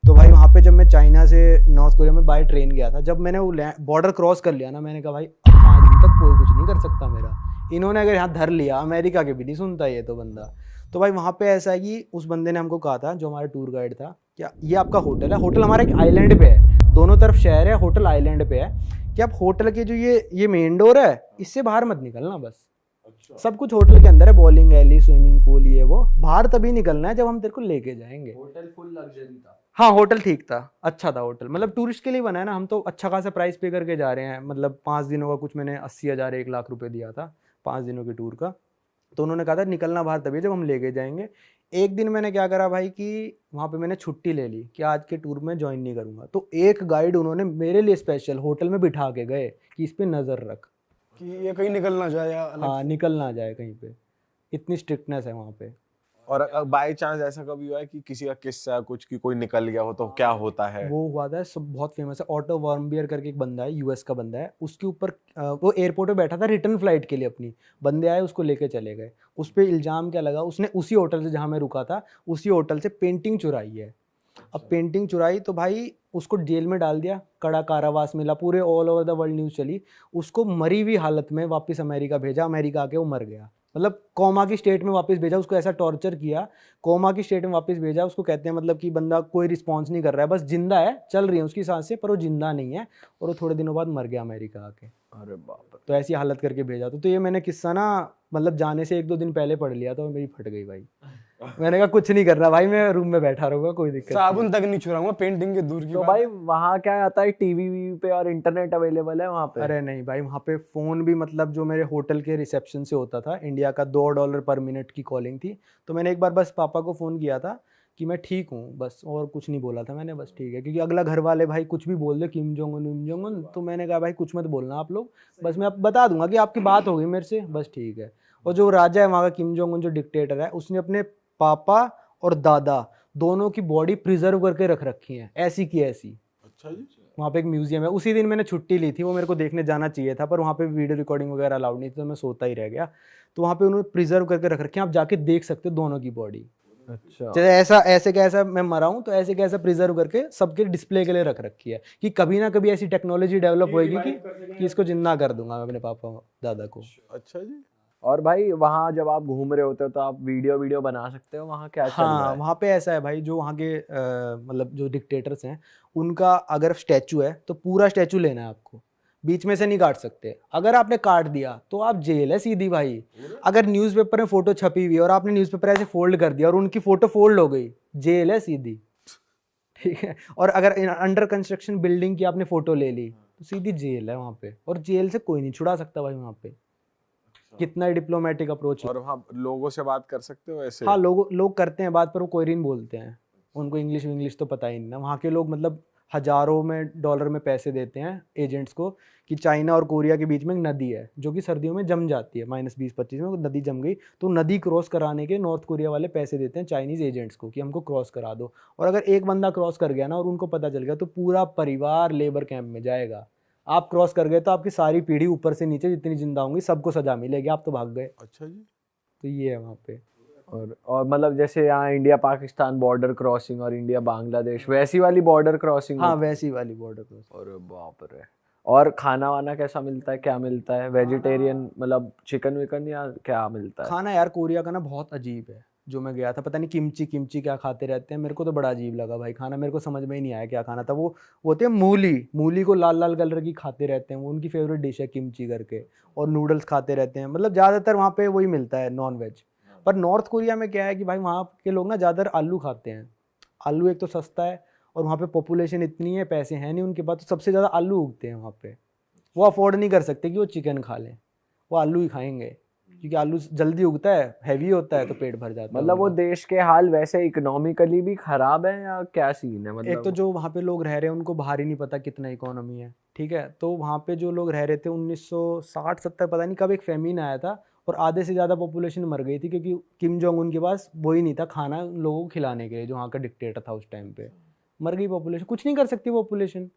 तो भाई वहाँ पे जब मैं चाइना से नॉर्थ कोरिया में बाय ट्रेन गया था, जब मैंने वो बॉर्डर क्रॉस कर लिया ना, मैंने कहा भाई अब 5 दिन तक कोई कुछ नहीं कर सकता मेरा। इन्होंने अगर यहाँ धर लिया, अमेरिका के भी नहीं सुनता ये तो बंदा। तो भाई वहाँ पे ऐसा है कि उस बंदे ने हमको कहा था, जो हमारा टूर गाइड था, क्या ये आपका होटल है, होटल हमारा एक आइलैंड पे है, दोनों तरफ शहर है, होटल आइलैंड पे है, कि आप होटल के जो ये मेन डोर है इससे बाहर मत निकलना बस। अच्छा। सब कुछ होटल के अंदर है, बॉलिंग एली, स्विमिंग पूल, ये वो, बाहर तभी निकलना है जब हम तेरे को लेके जाएंगे। होटल फुल लग्जरी था। हाँ होटल ठीक था, अच्छा था होटल, मतलब टूरिस्ट के लिए बना है ना, हम तो अच्छा खासा प्राइस पे करके जा रहे हैं, मतलब 5 दिनों का कुछ मैंने 80,000 1 लाख रुपए दिया था 5 दिनों के टूर का। तो उन्होंने कहा था निकलना बाहर तभी जब हम लेके जाएंगे। एक दिन मैंने क्या करा भाई कि वहाँ पे मैंने छुट्टी ले ली कि आज के टूर में ज्वाइन नहीं करूँगा, तो एक गाइड उन्होंने मेरे लिए स्पेशल होटल में बिठा के गए कि इस पे नज़र रख कि ये कहीं निकल ना जाए या अलग हाँ से। निकल ना जाए कहीं पे, इतनी स्ट्रिक्टनेस है वहाँ पे। और बाय चांस ऐसा कभी हुआ है कि किसी का किस्सा कुछ की कोई निकल गया हो तो क्या होता है? वो हुआ था, सब बहुत फेमस है, ऑटो वार्मबियर करके एक बंदा है, यूएस का बंदा है, उसके ऊपर वो एयरपोर्ट पे बैठा था रिटर्न फ्लाइट के लिए अपनी, बंदे आए उसको लेके चले गए। उस पर इल्ज़ाम क्या लगा, उसने उसी होटल से जहाँ मैं रुका था उसी होटल से पेंटिंग चुराई है। अब पेंटिंग चुराई तो भाई उसको जेल में डाल दिया, कड़ा कारावास मिला, पूरे all over the world news चली। उसको मरी हुई हालत में वापस अमेरिका भेजा, अमेरिका आके वो मर गया, मतलब कोमा की स्टेट में वापस भेजा उसको, ऐसा टॉर्चर किया, कोमा की स्टेट में वापस भेजा उसको। कहते हैं मतलब कि बंदा कोई रिस्पॉन्स नहीं कर रहा है, बस जिंदा है, चल रही है उसकी सांसें, पर वो जिंदा नहीं है, और वो थोड़े दिनों बाद मर गया अमेरिका आके। अरे बाप रे। तो ऐसी हालत करके भेजा तो ये मैंने किस्सा ना मतलब जाने से 1-2 दिन पहले पढ़ लिया, तो मेरी फट गई भाई। मैंने कहा कुछ नहीं करना भाई, मैं रूम में बैठा रहूंगा, कोई दिक्कत नहीं। साबुन तक नहीं छुड़ाऊंगा, पेंटिंग के दूर की तो बात भाई है। वहाँ क्या आता है, टीवी पे और इंटरनेट अवेलेबल है वहाँ पे? अरे नहीं भाई, वहाँ पे फ़ोन भी मतलब जो मेरे होटल के रिसेप्शन से होता था, इंडिया का $2 पर मिनट की कॉलिंग थी। तो मैंने एक बार बस पापा को फ़ोन किया था कि मैं ठीक हूँ बस, और कुछ नहीं बोला था मैंने, बस ठीक है, क्योंकि अगला घर वाले भाई कुछ भी बोल दे, किम जोंग उन, तो मैंने कहा भाई कुछ मत बोलना आप लोग, बस मैं आप बता दूंगा कि आपकी बात हो गई मेरे से, बस ठीक है। और जो राजा है वहाँ का, किम जोंग उन जो डिक्टेटर है, उसने अपने पापा और दादा दोनों की बॉडी प्रिजर्व करके रख रखी है, ऐसी की ऐसी। अच्छा जी। वहाँ पे एक म्यूजियम है, उसी दिन मैंने छुट्टी ली थी, वो मेरे को देखने जाना चाहिए था, पर वहाँ पे वीडियो रिकॉर्डिंग वगैरह अलाउड नहीं थी, तो मैं सोता ही रह गया। तो वहाँ पे उन्होंने प्रिजर्व करके रख रखे हैं, आप जाके देख सकते हो दोनों की बॉडी। अच्छा। जैसे ऐसा ऐसे कैसा मैं मरा हूँ, तो ऐसे कैसा प्रिजर्व करके सबके डिस्प्ले के लिए रख रखी है, कि कभी ना कभी ऐसी टेक्नोलॉजी डेवलप होएगी कि इसको जिंदा कर दूंगा मैं अपने पापा दादा को। अच्छा जी। और भाई वहाँ जब आप घूम रहे होते हो तो आप वीडियो बना सकते हो, वहाँ क्या चल रहा हाँ है? वहाँ पे ऐसा है भाई, जो वहाँ के मतलब जो डिक्टेटर्स हैं, उनका अगर स्टैचू है तो पूरा स्टैचू लेना है आपको, बीच में से नहीं काट सकते। अगर आपने काट दिया तो आप जेल है सीधी भाई। अगर न्यूज़पेपर में फोटो छपी हुई है और आपने न्यूज़पेपर ऐसे फोल्ड कर दिया और उनकी फोटो फोल्ड हो गई, जेल है सीधी, ठीक है। और अगर अंडर कंस्ट्रक्शन बिल्डिंग की आपने फोटो ले ली तो सीधी जेल है वहाँ पे, और जेल से कोई नहीं छुड़ा सकता भाई वहाँ पे, कितना ही डिप्लोमेटिक अप्रोच। और वहाँ लोगों से बात कर सकते हो ऐसे? हाँ लोग करते हैं बात, पर वो कोरियन बोलते हैं, उनको इंग्लिश इंग्लिश तो पता ही नहीं ना। वहाँ के लोग मतलब हजारों में डॉलर में पैसे देते हैं एजेंट्स को, कि चाइना और कोरिया के बीच में एक नदी है जो कि सर्दियों में जम जाती है, -20-25 में वो नदी जम गई, तो नदी क्रॉस कराने के नॉर्थ कोरिया वाले पैसे देते हैं चाइनीज़ एजेंट्स को कि हमको क्रॉस करा दो। और अगर एक बंदा क्रॉस कर गया ना और उनको पता चल गया, तो पूरा परिवार लेबर कैंप में जाएगा। आप क्रॉस कर गए तो आपकी सारी पीढ़ी ऊपर से नीचे जितनी जिंदा होंगी सबको सजा मिलेगी, आप तो भाग गए। अच्छा जी। तो ये है वहाँ पे। और मतलब जैसे यहाँ इंडिया पाकिस्तान बॉर्डर क्रॉसिंग और इंडिया बांग्लादेश, वैसी वाली बॉर्डर क्रॉसिंग हाँ होती है? वैसी वाली बॉर्डर क्रॉस। अरे बाप रे। और खाना वाना कैसा मिलता है, क्या मिलता है? वेजिटेरियन मतलब चिकन विकन या क्या मिलता है? खाना यार कोरिया का ना बहुत अजीब है, जो मैं गया था पता नहीं किमची किमची क्या खाते रहते हैं, मेरे को तो बड़ा अजीब लगा भाई खाना, मेरे को समझ में ही नहीं आया क्या खाना था। वो होते हैं मूली, मूली को लाल लाल कलर की खाते रहते हैं, वो उनकी फेवरेट डिश है किमची करके, और नूडल्स खाते रहते हैं, मतलब ज़्यादातर वहाँ पे वही मिलता है नॉन वेज। पर नॉर्थ कोरिया में क्या है कि भाई वहाँ के लोग ना ज़्यादातर आलू खाते हैं, आलू एक तो सस्ता है, और वहाँ पे पॉपुलेशन इतनी है, पैसे हैं नहीं उनके पास, तो सबसे ज़्यादा आलू उगते हैं वहाँ पे। वो अफोर्ड नहीं कर सकते कि वो चिकन खा लें, वो आलू ही खाएंगे, क्योंकि आलू जल्दी उगता है, हैवी होता है, तो पेट भर जाता है मतलब वो उनका। देश के हाल वैसे इकोनॉमिकली भी खराब है या क्या सीन है एक मतलब? तो जो वहाँ पे लोग रह रहे हैं उनको बाहर ही नहीं पता कितना इकोनॉमी है, ठीक है। तो वहाँ पे जो लोग रह रहे थे 1960-70 पता नहीं कब एक फेमिन आया था, और आधे से ज़्यादा पॉपुलेशन मर गई थी, क्योंकि किम जोंग उन के पास वही नहीं था खाना लोगों को खिलाने के लिए, जो वहाँ का डिक्टेटर था उस टाइम पे। मर गई पॉपुलेशन, कुछ नहीं कर सकती पॉपुलेशन।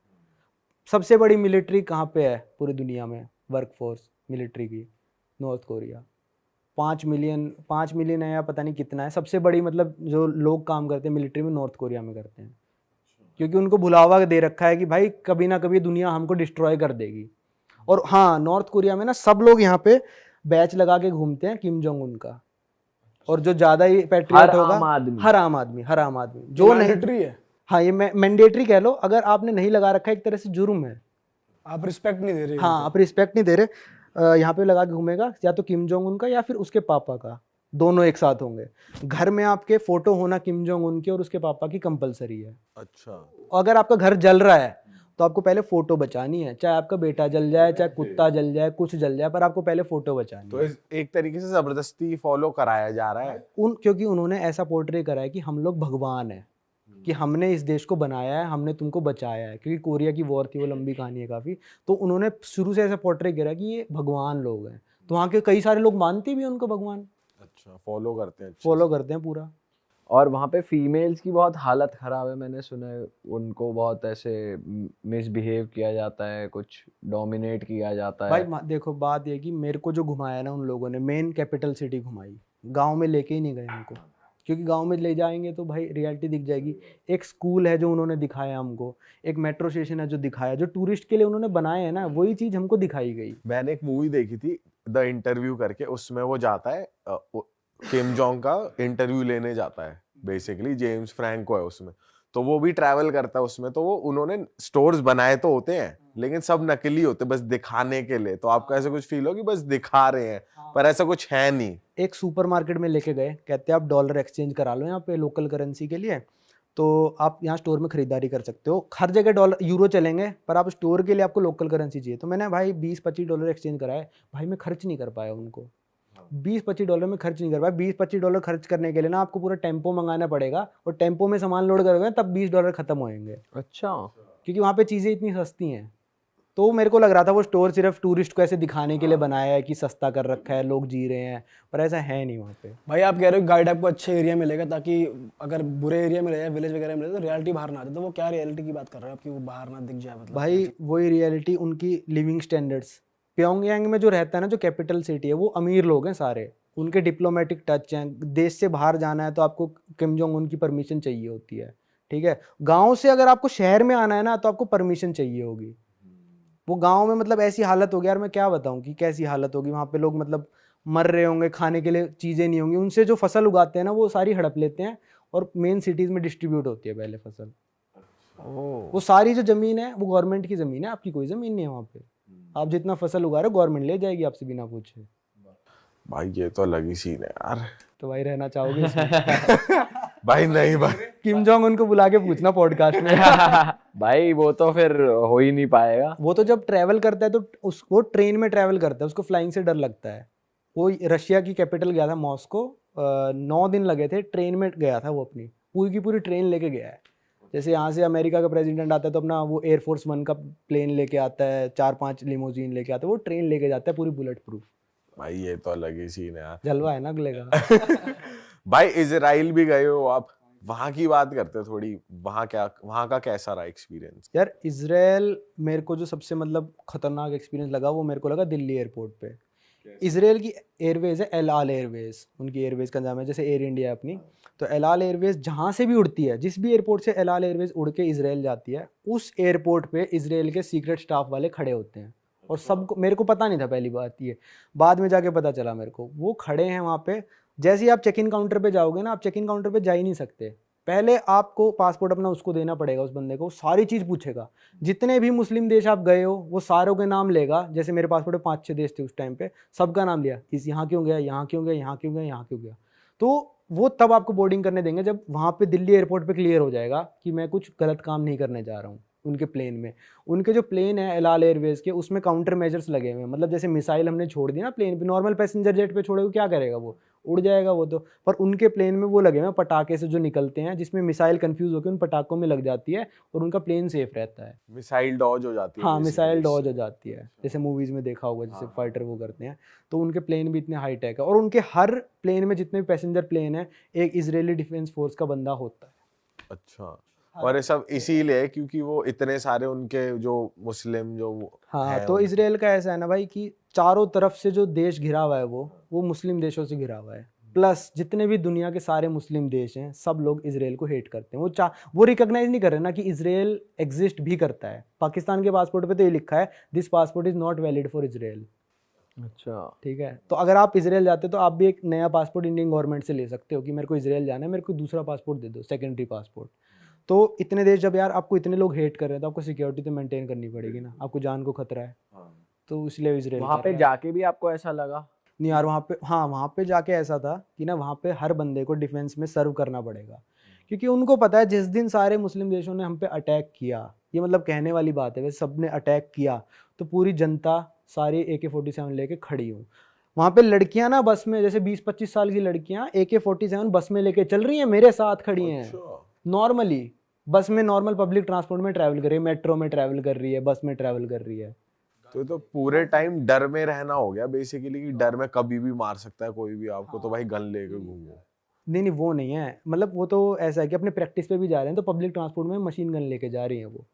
सबसे बड़ी मिलिट्री कहाँ पे है पूरी दुनिया में, वर्कफोर्स मिलिट्री की, नॉर्थ कोरिया। 5 मिलियन है या पता नहीं कितना है, सबसे बड़ी मतलब जो लोग काम करते हैं मिलिट्री में नॉर्थ कोरिया में करते हैं। क्योंकि उनको भुलावा दे रखा है कि भाई कभी ना कभी दुनिया हमको डिस्ट्रॉय कर देगी। और हाँ, नॉर्थ कोरिया में ना सब लोग यहाँ पे बैच लगा के घूमते हैं किम जोंग उन का, और जो ज्यादा ही पैट्रियट हर होगा, आम आदमी। हर आम आदमी जो नहीं, मैंडेटरी है, हाँ ये मैंडेटरी कह लो, अगर आपने नहीं लगा रखा है एक तरह से जुर्म है। आप रिस्पेक्ट नहीं दे रहे। हाँ, आप रिस्पेक्ट नहीं दे रहे, यहाँ पे लगा के घूमेगा, या तो किम जोंग उन का या फिर उसके पापा का, दोनों एक साथ होंगे। घर में आपके फोटो होना किम जोंग उन की और उसके पापा की कंपलसरी है। अच्छा, अगर आपका घर जल रहा है तो आपको पहले फोटो बचानी है, चाहे आपका बेटा जल जाए, चाहे कुत्ता जल जाए, कुछ जल जाए, पर आपको पहले फोटो बचानी तो है। एक तरीके से जबरदस्ती फॉलो कराया जा रहा है। क्योंकि उन्होंने ऐसा पोर्ट्रे करा है कि हम लोग भगवान है, कि हमने इस देश को बनाया है, हमने तुमको बचाया है, क्योंकि कोरिया की वॉर थी, वो लंबी कहानी है काफी, तो उन्होंने शुरू से ऐसा पोर्ट्रे करा कि ये भगवान लोग हैं। तो वहाँ के कई सारे लोग मानते भी हैं उनको भगवान, अच्छा, फॉलो करते हैं, अच्छे फॉलो करते हैं पूरा। और वहाँ पे फीमेल्स की बहुत हालत खराब है, मैंने सुना है। उनको बहुत ऐसे मिसबिहेव किया जाता है, कुछ डोमिनेट किया जाता भाई है। देखो, बात ये कि मेरे को जो घुमाया ना उन लोगों ने, मेन कैपिटल सिटी घुमाई, गांव में लेके ही नहीं गए हमको, क्योंकि गांव में ले जाएंगे तो भाई रियलिटी दिख जाएगी। एक स्कूल है जो उन्होंने दिखाया हमको, एक मेट्रो स्टेशन है जो दिखाया, जो टूरिस्ट के लिए उन्होंने बनाए हैं ना, वही चीज़ हमको दिखाई गई। मैंने एक मूवी देखी थी द इंटरव्यू करके, उसमें वो जाता है किम जोंग का इंटरव्यू लेने जाता है, बेसिकली जेम्स फ्रैंको है उसमें, तो वो भी ट्रैवल करता है उसमें। तो वो उन्होंने स्टोर्स बनाए तो होते हैं, लेकिन सब नकली होते, बस दिखाने के लिए। तो आपको ऐसा कुछ फील हो कि बस दिखा रहे हैं, पर ऐसा कुछ है नहीं। एक सुपरमार्केट में लेके गए, कहते हैं आप डॉलर एक्सचेंज करा लो यहाँ पे लोकल करेंसी के लिए, तो आप यहाँ स्टोर में खरीदारी कर सकते हो। हर जगह डॉलर यूरो चलेंगे, पर आप स्टोर के लिए आपको लोकल करेंसी चाहिए। तो मैंने भाई 20-25 डॉलर एक्सचेंज कराए, भाई मैं खर्च नहीं कर पाया उनको, 20-25 डॉलर में खर्च नहीं कर पाया। 20-25 डॉलर खर्च करने के लिए ना आपको पूरा टेम्पो मंगाना पड़ेगा, और टेम्पो में सामान लोड करोगे तब 20 डॉलर खत्म होएंगे, अच्छा, क्योंकि वहाँ पे चीज़ें इतनी सस्ती हैं। तो मेरे को लग रहा था वो स्टोर सिर्फ टूरिस्ट को ऐसे दिखाने के लिए बनाया है कि सस्ता कर रखा है, लोग जी रहे हैं, पर ऐसा है नहीं वहाँ पे। भाई आप कह रहे हो गाइड आपको अच्छे एरिया मिलेगा, ताकि अगर बुरे एरिया में रहे, विलेज वगैरह में रहे, तो रियलिटी बाहर ना आ जाए। तो वो क्या रियलिटी की बात कर रहे हो आपकी, वो बाहर ना दिख जाए मतलब? भाई वही रियलिटी, उनकी लिविंग स्टैंडर्ड्स। प्योंगयांग में जो रहता है ना, जो कैपिटल सिटी है, वो अमीर लोग हैं सारे, उनके डिप्लोमेटिक टच हैं। देश से बाहर जाना है तो आपको किम जोंग उन की परमिशन चाहिए होती है, ठीक है। गांव से अगर आपको शहर में आना है ना, तो आपको परमिशन चाहिए होगी। वो गांव में मतलब ऐसी हालत होगी यार, मैं क्या बताऊं कि कैसी हालत होगी वहाँ पे। लोग मतलब मर रहे होंगे, खाने के लिए चीज़ें नहीं होंगी, उनसे जो फसल उगाते हैं ना वो सारी हड़प लेते हैं, और मेन सिटीज़ में डिस्ट्रीब्यूट होती है पहले फसल। वो सारी जो ज़मीन है वो गवर्नमेंट की ज़मीन है, आपकी कोई ज़मीन नहीं है वहाँ पे। आप जितना फसल उगा रहे हो गवर्नमेंट ले जाएगी आपसे बिना पूछे। भाई ये तो अलग ही सीन है यार। तो भाई रहना चाहोगे इसमें? भाई नहीं भाई, किम जोंग उनको बुला के पूछना पॉडकास्ट में। भाई वो तो फिर हो ही नहीं पाएगा। वो तो जब ट्रैवल करता है तो उसको ट्रेन में ट्रैवल करता है, उसको फ्लाइंग से डर लगता है। वो रशिया की कैपिटल गया था मॉस्को, 9 दिन लगे थे, ट्रेन में गया था वो, अपनी पूरी की पूरी ट्रेन लेके गया है। जैसे यहाँ से अमेरिका का प्रेसिडेंट आता है तो अपना वो एयरफोर्स 1 का प्लेन लेके आता है, 4-5 लिमोजीन लेके आता है, वो ट्रेन लेके जाता है पूरी बुलेट प्रूफ। भाई ये तो अलग ही सीन है यार। जलवा है ना अगले का। भाई इजराइल भी गए हो आप, वहां की बात करते हैं थोड़ी। वहां का कैसा रहा एक्सपीरियंस? यार इजराइल मेरे को जो सबसे मतलब खतरनाक एक्सपीरियंस लगा वो मेरे को लगा दिल्ली एयरपोर्ट पे। इजराइल की एयरवेज है एल आल एयरवेज, उनकी एयरवेज का नाम है, जैसे एयर इंडिया है अपनी। तो एल आल एयरवेज जहाँ से भी उड़ती है, जिस भी एयरपोर्ट से एल आल एयरवेज उड़ के इजराइल जाती है, उस एयरपोर्ट पे इजराइल के सीक्रेट स्टाफ वाले खड़े होते हैं। और सबको, मेरे को पता नहीं था पहली बात ये, बाद में जाके पता चला मेरे को। वो खड़े हैं वहाँ पे, जैसे ही आप चेक इन काउंटर पे जाओगे ना, आप चेक इन काउंटर पे जा ही नहीं सकते। पहले आपको पासपोर्ट अपना उसको देना पड़ेगा, उस बंदे को, सारी चीज़ पूछेगा। जितने भी मुस्लिम देश आप गए हो वो सारों के नाम लेगा। जैसे मेरे पासपोर्ट में 5-6 देश थे उस टाइम पे, सबका नाम लिया, इस यहाँ क्यों गया, यहाँ क्यों गया, यहाँ क्यों गया, यहाँ क्यों गया। तो वो तब आपको बोर्डिंग करने देंगे जब वहाँ पे दिल्ली एयरपोर्ट पे क्लियर हो जाएगा कि मैं कुछ गलत काम नहीं करने जा रहा हूँ। उनके प्लेन में, उनके जो प्लेन है एल आल एयरवेज के, उसमें काउंटर मेजर्स लगे हुए हैं। मतलब जैसे मिसाइल हमने छोड़ दी ना प्लेन पे, नॉर्मल पैसेंजर जेट पे छोड़ेगा क्या करेगा, वो उड़ जाएगा वो तो। पर उनके प्लेन में वो लगे हुए हैं पटाखे से जो निकलते हैं, जिसमें मिसाइल कंफ्यूज होकर उन पटाखों में लग जाती है और उनका प्लेन सेफ रहता है। मिसाइल डॉज हो जाती है। हाँ, मिसाइल डॉज हो जाती है, जैसे मूवीज में देखा होगा, जैसे फाइटर वो करते हैं। तो उनके प्लेन भी इतने हाई टेक है, और उनके हर प्लेन में जितने भी पैसेंजर प्लेन है, एक इजरायली डिफेंस फोर्स का बंदा होता है। अच्छा, और ये सब इसीलिए क्योंकि वो इतने सारे उनके जो मुस्लिम जो हाँ, तो इजराइल का ऐसा है ना भाई कि चारों तरफ से जो देश घिरा हुआ है वो मुस्लिम देशों से घिरा हुआ है। प्लस जितने भी दुनिया के सारे मुस्लिम देश हैं सब लोग इसराइल को हेट करते हैं। वो रिकॉग्नाइज नहीं कर रहे ना कि इसराइल एग्जिस्ट भी करता है। पाकिस्तान के पासपोर्ट पे तो ये लिखा है this passport is not valid for Israel. अच्छा, ठीक है, तो अगर आप इसराइल जाते हो तो आप भी एक नया पासपोर्ट इंडियन गवर्नमेंट से ले सकते हो कि मेरे को इसराइल जाना है, मेरे को दूसरा पासपोर्ट दे दो, सेकेंडरी पासपोर्ट। तो इतने देश जब यार आपको इतने लोग हेट कर रहे हैं तो आपको सिक्योरिटी तो मेंटेन करनी पड़ेगी ना, आपको जान को खतरा है, तो इसलिए इसराइल वहाँ पे जाके भी आपको ऐसा लगा? नहीं यार, वहाँ पे हाँ वहाँ पे जाके ऐसा था कि ना वहाँ पे हर बंदे को डिफेंस में सर्व करना पड़ेगा, क्योंकि उनको पता है जिस दिन सारे मुस्लिम देशों ने हम पे अटैक किया, ये मतलब कहने वाली बात है, वैसे सब ने अटैक किया तो पूरी जनता सारी AK-47 लेके खड़ी हूँ। वहाँ पे लड़कियां ना बस में, जैसे 20-25 साल की लड़कियां AK-47 बस में लेके चल रही हैं, मेरे साथ खड़ी हैं नॉर्मली, बस में नॉर्मल पब्लिक ट्रांसपोर्ट में ट्रैवल कर रही है, मेट्रो में ट्रैवल कर रही है, बस में ट्रैवल कर रही है। तो पूरे टाइम डर में रहना हो गया बेसिकली, कि डर में कभी भी मार सकता है कोई भी आपको, तो भाई गन लेके घूमो। नहीं वो नहीं है, मतलब वो तो ऐसा है कि अपने प्रैक्टिस पे भी जा रहे हैं तो पब्लिक ट्रांसपोर्ट में मशीन गन लेके जा रही हैं वो,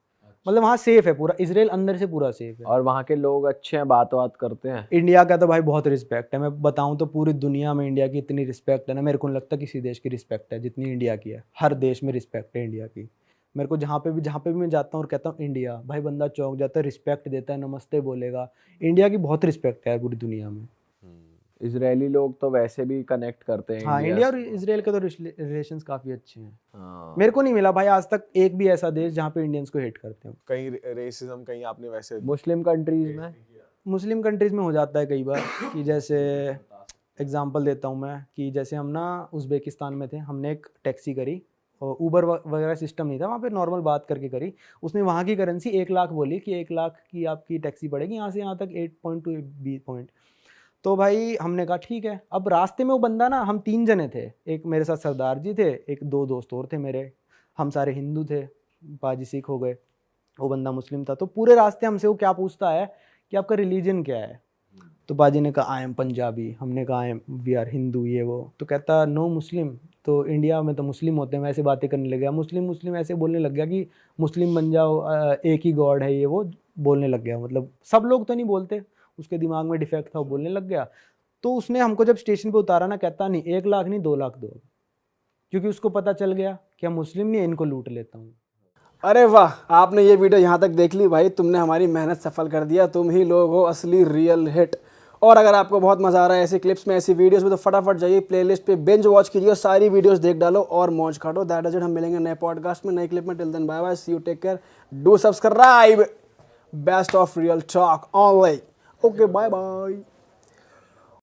मतलब वहाँ सेफ है पूरा, इसराइल अंदर से पूरा सेफ है। और वहाँ के लोग अच्छे हैं, बात करते हैं? इंडिया का तो भाई बहुत रिस्पेक्ट है, मैं बताऊं तो पूरी दुनिया में इंडिया की इतनी रिस्पेक्ट है ना, मेरे को नहीं लगता किसी देश की रिस्पेक्ट है जितनी इंडिया की है। हर देश में रिस्पेक्ट है इंडिया की। मेरे को जहाँ पे भी मैं जाता हूँ और कहता हूँ इंडिया, भाई बंदा चौंक जाता है, रिस्पेक्ट देता है, नमस्ते बोलेगा। इंडिया की बहुत रिस्पेक्ट है पूरी दुनिया में। इजरायली लोग तो वैसे भी कनेक्ट करते हैं हाँ, इंडिया इंडिया और से। इसराइल के तो रिलेशंस काफ़ी अच्छे हैं। हाँ। मेरे को नहीं मिला भाई आज तक एक भी ऐसा देश जहाँ पे इंडियंस को हेट करते हो। कहीं रेसिज्म कहीं आपने वैसे मुस्लिम कंट्रीज में? मुस्लिम कंट्रीज़ में हो जाता है कई बार कि जैसे एग्जांपल देता हूँ मैं कि जैसे हम ना उज़्बेकिस्तान में थे, हमने एक टैक्सी करी और ऊबर वगैरह सिस्टम नहीं था वहाँ पे, नॉर्मल बात करके करी। उसने वहाँ की करेंसी 1 लाख बोली कि 1 लाख की आपकी टैक्सी पड़ेगी यहाँ से यहाँ तक 8.2 B पॉइंट। तो भाई हमने कहा ठीक है। अब रास्ते में वो बंदा ना, हम 3 जने थे, एक मेरे साथ सरदार जी थे, एक 2 दोस्त और थे मेरे, हम सारे हिंदू थे, पाजी सिख हो गए, वो बंदा मुस्लिम था। तो पूरे रास्ते हमसे वो क्या पूछता है कि आपका रिलीजन क्या है। तो बाजी ने कहा आई एम पंजाबी, हमने कहा वी आर हिंदू ये वो। तो कहता नो मुस्लिम, तो इंडिया में तो मुस्लिम होते हैं, वैसे बातें करने लग गया, मुस्लिम मुस्लिम ऐसे बोलने लग गया कि मुस्लिम बन जाओ, एक ही गॉड है ये वो बोलने लग गया। मतलब सब लोग तो नहीं बोलते, उसके दिमाग में डिफेक्ट था, वो बोलने लग गया। तो उसने हमको जब स्टेशन पे उतारा ना, कहता नहीं 1 लाख नहीं 2 लाख दो, क्योंकि उसको पता चल गया कि हम मुस्लिम नहीं, इनको लूट लेता हूँ। अरे वाह, आपने ये वीडियो यहाँ तक देख ली भाई, तुमने हमारी मेहनत सफल कर दिया, तुम ही लोग हो असली रियल हिट। और अगर आपको बहुत मजा आ रहा है ऐसी क्लिप्स में, ऐसी वीडियोस में, तो फटाफट जाइए प्लेलिस्ट पे बिंज वॉच कीजिए, सारी वीडियोस देख डालो और मौज काटो। That is it. हम मिलेंगे नए पॉडकास्ट में, नई क्लिप में। Till then bye bye, see you, take care, do subscribe, best of real talk online. Okay, bye bye.